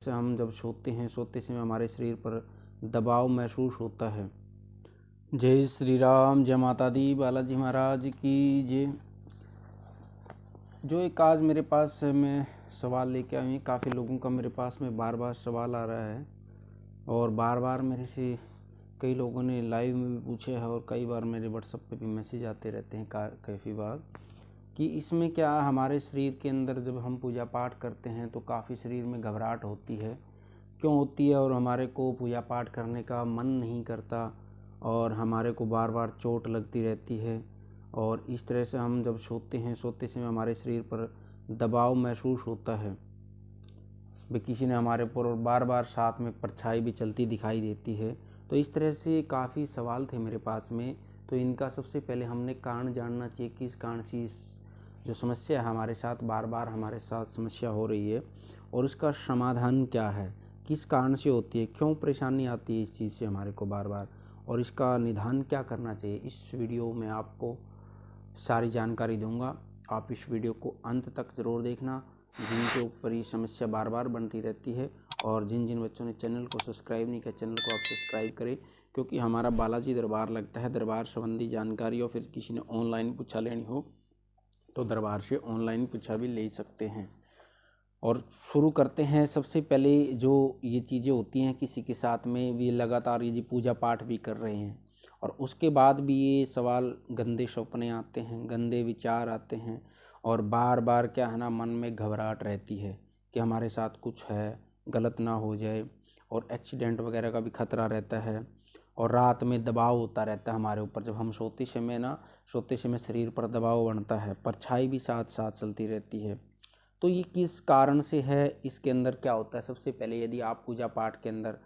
से हम जब सोते समय हमारे शरीर पर दबाव महसूस होता है। जय श्री राम, जय माता दी, बालाजी महाराज की जय। जो एक आज मेरे पास मैं सवाल लेके आई हूँ, काफ़ी लोगों का मेरे पास में बार बार सवाल आ रहा है और बार बार मेरे से कई लोगों ने लाइव में भी पूछे है और कई बार मेरे व्हाट्सएप पे भी मैसेज आते रहते हैं काफ़ी बार कि इसमें क्या हमारे शरीर के अंदर जब हम पूजा पाठ करते हैं तो काफ़ी शरीर में घबराहट होती है, क्यों होती है और हमारे को पूजा पाठ करने का मन नहीं करता और हमारे को बार बार चोट लगती रहती है। और इस तरह से हम जब सोते समय हमारे शरीर पर दबाव महसूस होता है, भी किसी ने हमारे ऊपर बार बार साथ में परछाई भी चलती दिखाई देती है। तो इस तरह से काफ़ी सवाल थे मेरे पास में। तो इनका सबसे पहले हमने कारण जानना चाहिए कि इस कारण से जो समस्या है हमारे साथ बार बार हमारे साथ समस्या हो रही है और इसका समाधान क्या है, किस कारण से होती है, क्यों परेशानी आती है इस चीज़ से हमारे को बार बार, और इसका निदान क्या करना चाहिए। इस वीडियो में आपको सारी जानकारी दूंगा। आप इस वीडियो को अंत तक ज़रूर देखना। जिनके ऊपर ये समस्या बार बार बनती रहती है और जिन जिन बच्चों ने चैनल को सब्सक्राइब नहीं किया, चैनल को आप सब्सक्राइब करें, क्योंकि हमारा बालाजी दरबार लगता है। दरबार संबंधी जानकारी और फिर किसी ने ऑनलाइन पूछा लेनी हो तो दरबार से ऑनलाइन पूछा भी ले सकते हैं। और शुरू करते हैं। सबसे पहले जो ये चीज़ें होती हैं किसी के साथ में, वे लगातार ये पूजा पाठ भी कर रहे हैं और उसके बाद भी ये सवाल, गंदे सपने आते हैं, गंदे विचार आते हैं और बार बार क्या है ना, मन में घबराहट रहती है कि हमारे साथ कुछ है, गलत ना हो जाए, और एक्सीडेंट वगैरह का भी खतरा रहता है। और रात में दबाव होता रहता है हमारे ऊपर, जब हम सोते समय शरीर पर दबाव बनता है, परछाई भी साथ साथ चलती रहती है। तो ये किस कारण से है, इसके अंदर क्या होता है। सबसे पहले यदि आप पूजा पाठ के अंदर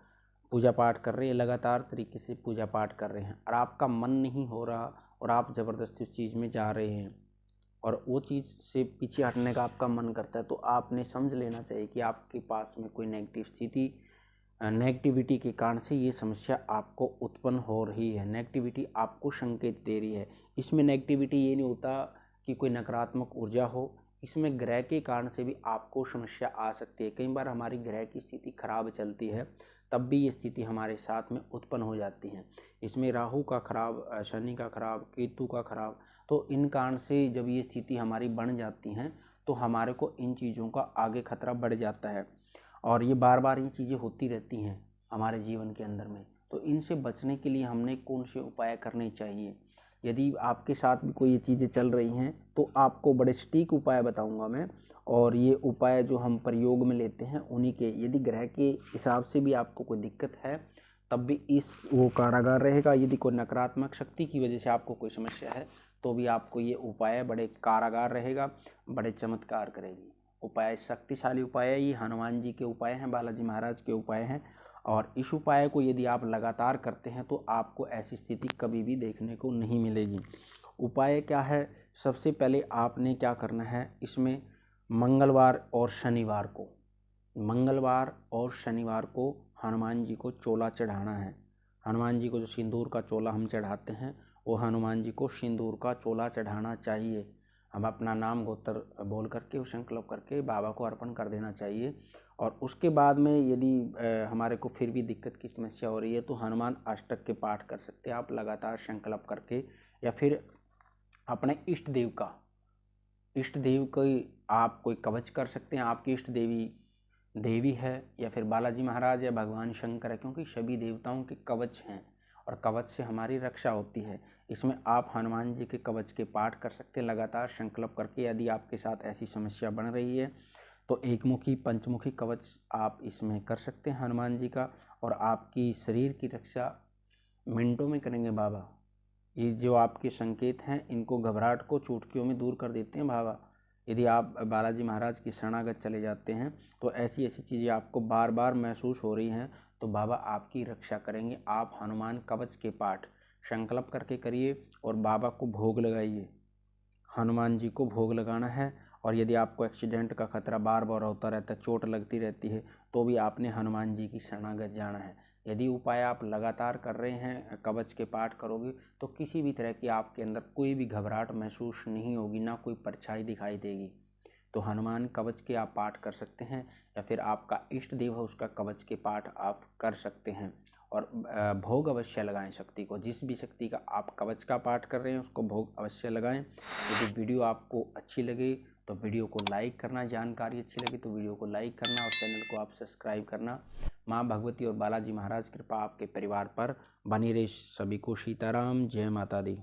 पूजा पाठ कर रहे हैं, लगातार तरीके से पूजा पाठ कर रहे हैं और आपका मन नहीं हो रहा और आप ज़बरदस्ती उस चीज़ में जा रहे हैं और वो चीज़ से पीछे हटने का आपका मन करता है, तो आपने समझ लेना चाहिए कि आपके पास में कोई नेगेटिव स्थिति, नेगेटिविटी के कारण से ये समस्या आपको उत्पन्न हो रही है। नेगेटिविटी आपको संकेत दे रही है। इसमें नेगेटिविटी ये नहीं होता कि कोई नकारात्मक ऊर्जा हो, इसमें ग्रह के कारण से भी आपको समस्या आ सकती है। कई बार हमारी ग्रह की स्थिति खराब चलती है, तब भी ये स्थिति हमारे साथ में उत्पन्न हो जाती है। इसमें राहु का खराब, शनि का खराब, केतु का खराब, तो इन कारण से जब ये स्थिति हमारी बन जाती हैं तो हमारे को इन चीज़ों का आगे खतरा बढ़ जाता है और ये बार बार ये चीज़ें होती रहती हैं हमारे जीवन के अंदर में। तो इनसे बचने के लिए हमने कौन से उपाय करने चाहिए। यदि आपके साथ भी कोई ये चीज़ें चल रही हैं तो आपको बड़े सटीक उपाय बताऊंगा मैं, और ये उपाय जो हम प्रयोग में लेते हैं उन्हीं के, यदि ग्रह के हिसाब से भी आपको कोई दिक्कत है तब भी इस वो कारागार रहेगा। यदि कोई नकारात्मक शक्ति की वजह से आपको कोई समस्या है तो भी आपको ये उपाय बड़े कारागार रहेगा, बड़े चमत्कार करेगी। उपाय शक्तिशाली उपाय है, ये हनुमान जी के उपाय हैं, बालाजी महाराज के उपाय हैं। और इस उपाय को यदि आप लगातार करते हैं तो आपको ऐसी स्थिति कभी भी देखने को नहीं मिलेगी। उपाय क्या है, सबसे पहले आपने क्या करना है, इसमें मंगलवार और शनिवार को हनुमान जी को चोला चढ़ाना है। हनुमान जी को जो सिंदूर का चोला हम चढ़ाते हैं, वो हनुमान जी को सिंदूर का चोला चढ़ाना चाहिए। हम अपना नाम गोत्र बोल करके, संकल्प करके बाबा को अर्पण कर देना चाहिए। और उसके बाद में यदि हमारे को फिर भी दिक्कत की समस्या हो रही है तो हनुमान अष्टक के पाठ कर सकते हैं आप लगातार संकल्प करके, या फिर अपने इष्ट देव कोई आप कोई कवच कर सकते हैं। आपकी इष्ट देवी है या फिर बालाजी महाराज या भगवान शंकर है, क्योंकि सभी देवताओं के कवच हैं और कवच से हमारी रक्षा होती है। इसमें आप हनुमान जी के कवच के पाठ कर सकते हैं लगातार संकल्प करके। यदि आपके साथ ऐसी समस्या बन रही है तो एकमुखी पंचमुखी कवच आप इसमें कर सकते हैं हनुमान जी का, और आपकी शरीर की रक्षा मिनटों में करेंगे बाबा। ये जो आपके संकेत हैं, इनको, घबराहट को चुटकियों में दूर कर देते हैं बाबा। यदि आप बालाजी महाराज की शरणागत चले जाते हैं तो ऐसी चीज़ें आपको बार बार महसूस हो रही हैं तो बाबा आपकी रक्षा करेंगे। आप हनुमान कवच के पाठ संकल्प करके करिए और बाबा को भोग लगाइए। हनुमान जी को भोग लगाना है। और यदि आपको एक्सीडेंट का खतरा बार बार होता रहता है, चोट लगती रहती है, तो भी आपने हनुमान जी की शरणागत जाना है। यदि उपाय आप लगातार कर रहे हैं, कवच के पाठ करोगे, तो किसी भी तरह की आपके अंदर कोई भी घबराहट महसूस नहीं होगी, ना कोई परछाई दिखाई देगी। तो हनुमान कवच के आप पाठ कर सकते हैं, या फिर आपका इष्ट देव है उसका कवच के पाठ आप कर सकते हैं। और भोग अवश्य लगाएं शक्ति को, जिस भी शक्ति का आप कवच का पाठ कर रहे हैं उसको भोग अवश्य लगाएं। यदि वीडियो आपको अच्छी लगे तो वीडियो को लाइक करना, जानकारी अच्छी लगी तो वीडियो को लाइक करना और चैनल को आप सब्सक्राइब करना। माँ भगवती और बालाजी महाराज कृपा आपके परिवार पर बनी रहे। सभी को सीताराम, जय माता दी।